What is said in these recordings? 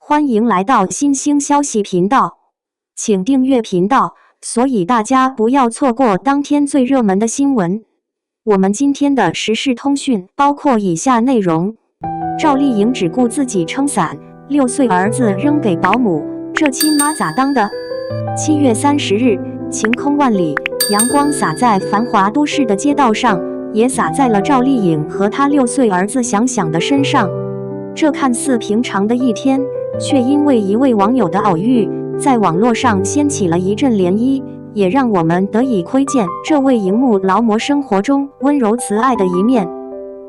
欢迎来到新兴消息频道，请订阅频道，所以大家不要错过当天最热门的新闻。我们今天的时事通讯包括以下内容：赵丽颖只顾自己撑伞，6岁儿子扔给保姆，这亲妈咋当的？7月30日，晴空万里，阳光洒在繁华都市的街道上，也洒在了赵丽颖和她6岁儿子想想的身上。这看似平常的一天，却因为一位网友的偶遇，在网络上掀起了一阵涟漪，也让我们得以窥见这位荧幕劳模生活中温柔慈爱的一面。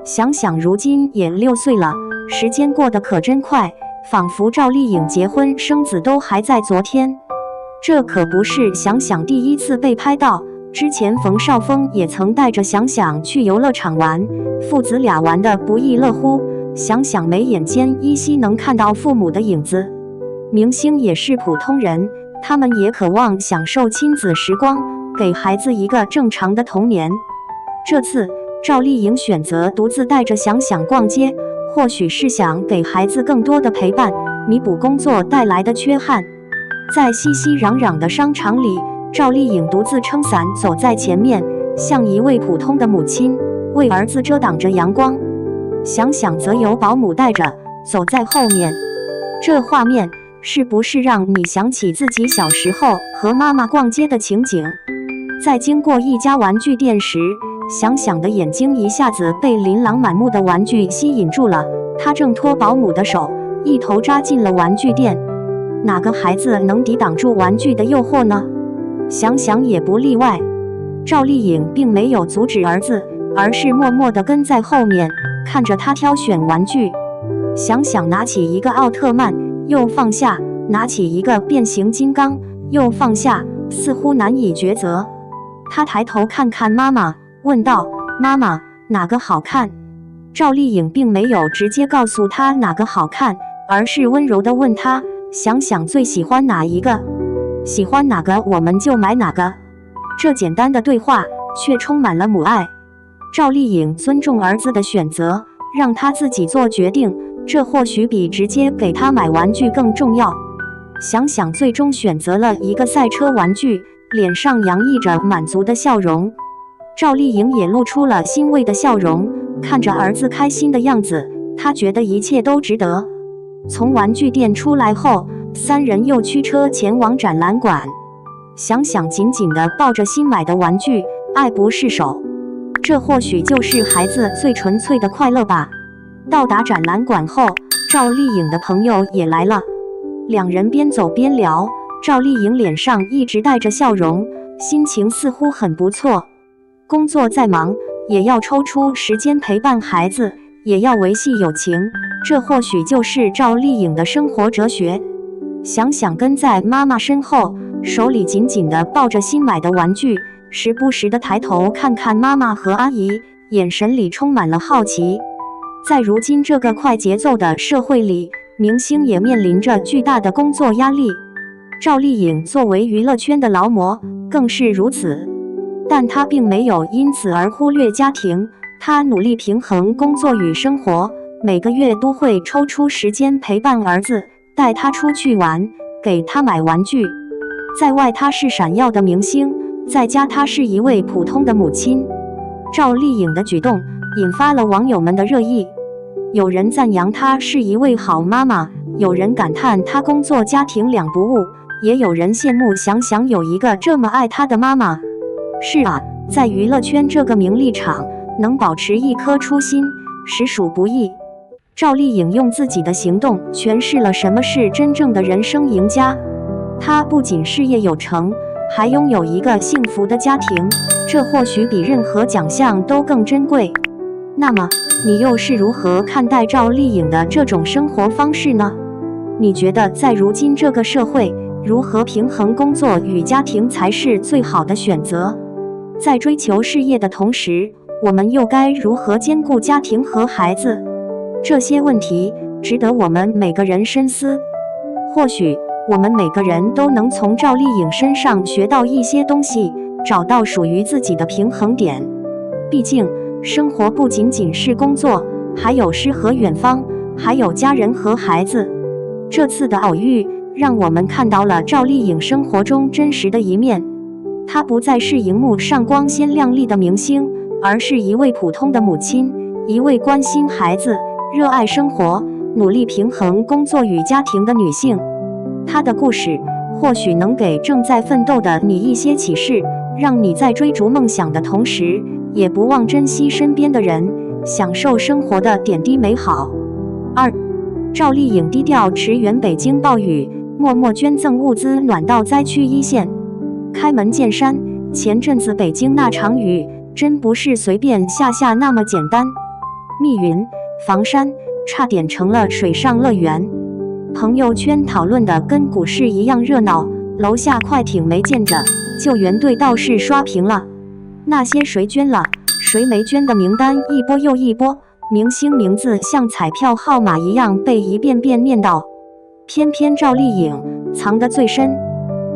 想想如今也6岁了，时间过得可真快，仿佛赵丽颖结婚生子都还在昨天。这可不是想想第一次被拍到，之前冯绍峰也曾带着想想去游乐场玩，父子俩玩得不亦乐乎。想想眉眼间依稀能看到父母的影子。明星也是普通人，他们也渴望享受亲子时光，给孩子一个正常的童年。这次赵丽颖选择独自带着想想逛街，或许是想给孩子更多的陪伴，弥补工作带来的缺憾。在熙熙攘攘的商场里，赵丽颖独自撑伞走在前面，像一位普通的母亲，为儿子遮挡着阳光。想想则由保姆带着走在后面，这画面是不是让你想起自己小时候和妈妈逛街的情景？在经过一家玩具店时，想想的眼睛一下子被琳琅满目的玩具吸引住了，他挣脱保姆的手，一头扎进了玩具店。哪个孩子能抵挡住玩具的诱惑呢？想想也不例外。赵丽颖并没有阻止儿子，而是默默地跟在后面，看着他挑选玩具。想想拿起一个奥特曼，又放下；拿起一个变形金刚，又放下，似乎难以抉择。他抬头看看妈妈，问道：“妈妈，哪个好看？”赵丽颖并没有直接告诉他哪个好看，而是温柔地问他：“想想最喜欢哪一个？喜欢哪个我们就买哪个。”这简单的对话却充满了母爱。赵丽颖尊重儿子的选择，让他自己做决定，这或许比直接给他买玩具更重要。想想最终选择了一个赛车玩具，脸上洋溢着满足的笑容。赵丽颖也露出了欣慰的笑容，看着儿子开心的样子，她觉得一切都值得。从玩具店出来后，3人又驱车前往展览馆。想想紧紧地抱着新买的玩具，爱不释手。这或许就是孩子最纯粹的快乐吧。到达展览馆后，赵丽颖的朋友也来了，两人边走边聊。赵丽颖脸上一直带着笑容，心情似乎很不错。工作再忙，也要抽出时间陪伴孩子，也要维系友情，这或许就是赵丽颖的生活哲学。想想跟在妈妈身后，手里紧紧地抱着新买的玩具，时不时地抬头看看妈妈和阿姨，眼神里充满了好奇。在如今这个快节奏的社会里，明星也面临着巨大的工作压力。赵丽颖作为娱乐圈的劳模，更是如此。但她并没有因此而忽略家庭，她努力平衡工作与生活，每个月都会抽出时间陪伴儿子，带他出去玩，给他买玩具。在外她是闪耀的明星，在家她是一位普通的母亲。赵丽颖的举动引发了网友们的热议，有人赞扬她是一位好妈妈，有人感叹她工作家庭两不误，也有人羡慕想想有一个这么爱她的妈妈。是啊，在娱乐圈这个名利场，能保持一颗初心，实属不易。赵丽颖用自己的行动诠释了什么是真正的人生赢家。她不仅事业有成，还拥有一个幸福的家庭，这或许比任何奖项都更珍贵。那么，你又是如何看待赵丽颖的这种生活方式呢？你觉得在如今这个社会，如何平衡工作与家庭才是最好的选择？在追求事业的同时，我们又该如何兼顾家庭和孩子？这些问题值得我们每个人深思。或许我们每个人都能从赵丽颖身上学到一些东西，找到属于自己的平衡点。毕竟，生活不仅仅是工作，还有诗和远方，还有家人和孩子。这次的偶遇让我们看到了赵丽颖生活中真实的一面。她不再是荧幕上光鲜亮丽的明星，而是一位普通的母亲，一位关心孩子、热爱生活、努力平衡工作与家庭的女性。她的故事或许能给正在奋斗的你一些启示，让你在追逐梦想的同时，也不忘珍惜身边的人，享受生活的点滴美好。2. 赵丽颖低调驰援北京暴雨，默默捐赠物资暖到灾区一线。开门见山，前阵子北京那场雨真不是随便下那么简单，密云、房山差点成了水上乐园。朋友圈讨论的跟股市一样热闹，楼下快艇没见着，救援队倒是刷屏了。那些谁捐了谁没捐的名单一波又一波，明星名字像彩票号码一样被一遍遍念叨，偏偏赵丽颖藏得最深，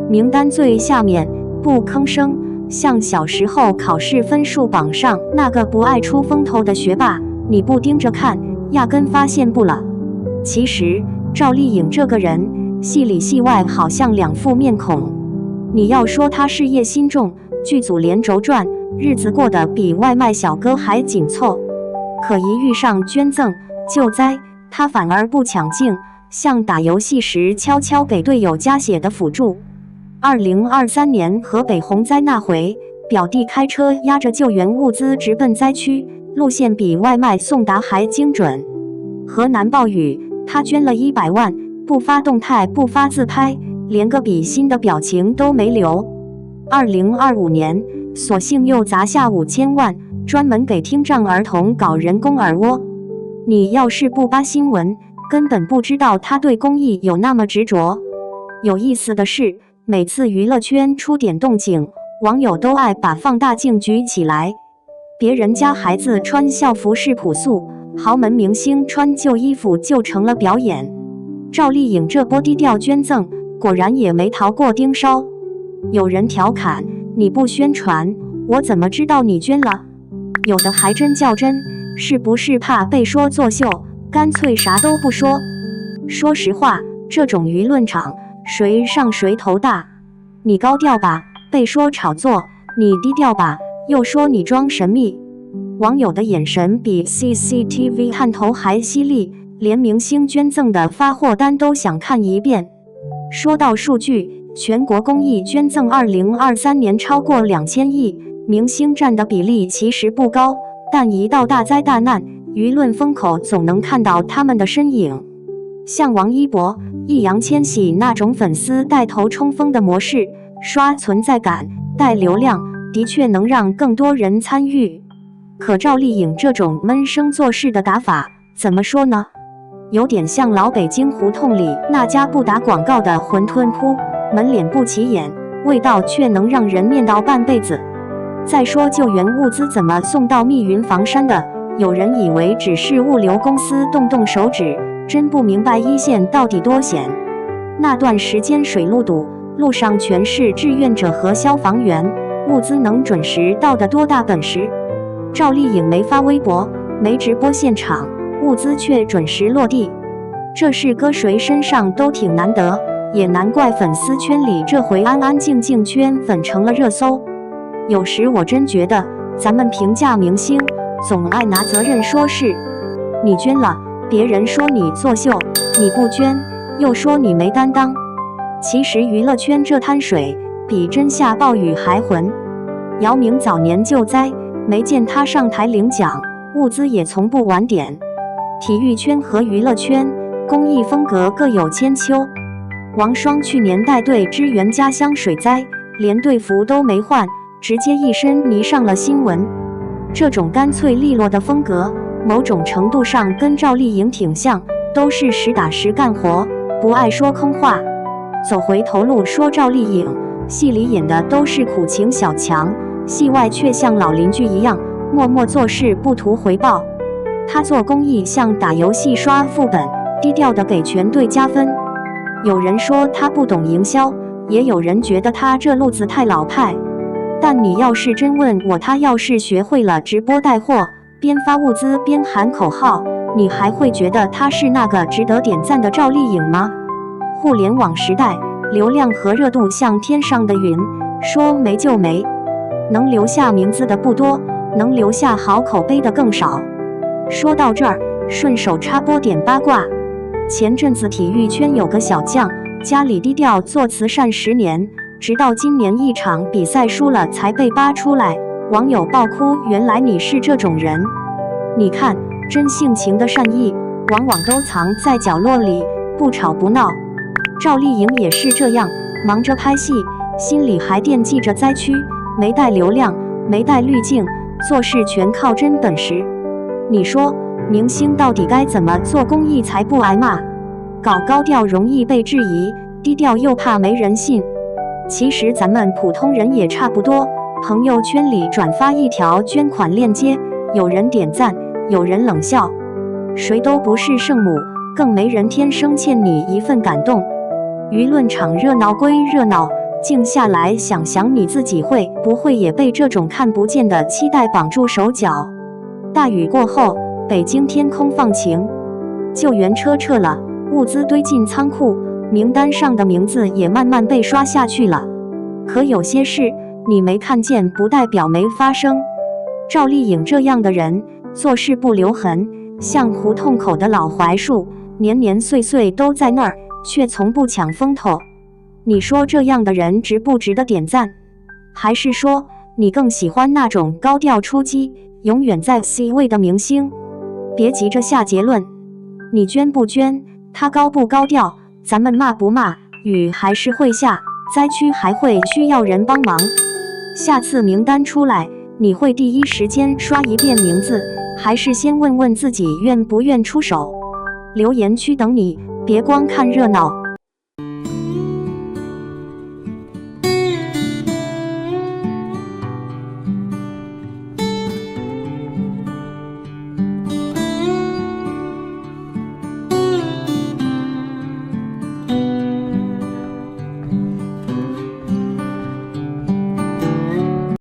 名单最下面不吭声，像小时候考试分数榜上那个不爱出风头的学霸，你不盯着看，压根发现不了。其实赵丽颖这个人，戏里戏外好像两副面孔。你要说她事业心重，剧组连轴转，日子过得比外卖小哥还紧凑。可一遇上捐赠、救灾，她反而不抢镜，像打游戏时悄悄给队友加血的辅助。2023年河北洪灾那回，表弟开车压着救援物资直奔灾区，路线比外卖送达还精准。河南暴雨，他捐了100万，不发动态，不发自拍，连个比心的表情都没留。2025年，索性又砸下5000万，专门给听障儿童搞人工耳蜗。你要是不扒新闻，根本不知道他对公益有那么执着。有意思的是，每次娱乐圈出点动静，网友都爱把放大镜举起来。别人家孩子穿校服是朴素，豪门明星穿旧衣服就成了表演。赵丽颖这波低调捐赠，果然也没逃过盯梢。有人调侃，你不宣传，我怎么知道你捐了？有的还真较真，是不是怕被说作秀，干脆啥都不说？说实话，这种舆论场，谁上谁头大。你高调吧，被说炒作；你低调吧，又说你装神秘。网友的眼神比 CCTV 探头还犀利，连明星捐赠的发货单都想看一遍。说到数据，全国公益捐赠2023年超过2000亿，明星占的比例其实不高，但一到大灾大难，舆论风口总能看到他们的身影。像王一博、易烊千玺那种粉丝带头冲锋的模式，刷存在感、带流量，的确能让更多人参与。可赵丽颖这种闷声做事的打法，怎么说呢？有点像老北京胡同里那家不打广告的馄饨铺，门脸不起眼，味道却能让人念叨半辈子。再说救援物资怎么送到密云房山的，有人以为只是物流公司动手指，真不明白一线到底多险。那段时间水路堵，路上全是志愿者和消防员，物资能准时到的多大本事？赵丽颖没发微博，没直播现场，物资却准时落地，这事搁谁身上都挺难得，也难怪粉丝圈里这回安安静静圈粉成了热搜。有时我真觉得，咱们评价明星，总爱拿责任说事。你捐了，别人说你作秀；你不捐，又说你没担当。其实娱乐圈这滩水，比真下暴雨还浑。姚明早年救灾，没见他上台领奖，物资也从不晚点。体育圈和娱乐圈公益风格各有千秋。王霜去年带队支援家乡水灾，连队服都没换，直接一身泥上了新闻。这种干脆利落的风格，某种程度上跟赵丽颖挺像，都是实打实干活，不爱说空话。走回头路说赵丽颖，戏里演的都是苦情小强，戏外却像老邻居一样，默默做事不图回报。他做公益像打游戏刷副本，低调的给全队加分。有人说他不懂营销，也有人觉得他这路子太老派。但你要是真问我，他要是学会了直播带货，边发物资边喊口号，你还会觉得他是那个值得点赞的赵丽颖吗？互联网时代，流量和热度像天上的云，说没就没，能留下名字的不多，能留下好口碑的更少。说到这儿，顺手插播点八卦。前阵子体育圈有个小将，家里低调做慈善10年，直到今年一场比赛输了才被扒出来，网友爆哭，原来你是这种人。你看，真性情的善意，往往都藏在角落里，不吵不闹。赵丽颖也是这样，忙着拍戏，心里还惦记着灾区，没带流量，没带滤镜，做事全靠真本事。你说，明星到底该怎么做公益才不挨骂？搞高调容易被质疑，低调又怕没人信。其实咱们普通人也差不多，朋友圈里转发一条捐款链接，有人点赞，有人冷笑，谁都不是圣母，更没人天生欠你一份感动。舆论场热闹归热闹，静下来想想你自己会不会也被这种看不见的期待绑住手脚？大雨过后，北京天空放晴，救援车撤了，物资堆进仓库，名单上的名字也慢慢被刷下去了。可有些事你没看见，不代表没发生。赵丽颖这样的人，做事不留痕，像胡同口的老槐树，年年岁岁都在那儿，却从不抢风头。你说这样的人值不值得点赞？还是说你更喜欢那种高调出击，永远在 C 位的明星？别急着下结论，你捐不捐，他高不高调，咱们骂不骂，雨还是会下，灾区还会需要人帮忙。下次名单出来，你会第一时间刷一遍名字，还是先问问自己愿不愿出手？留言区等你，别光看热闹。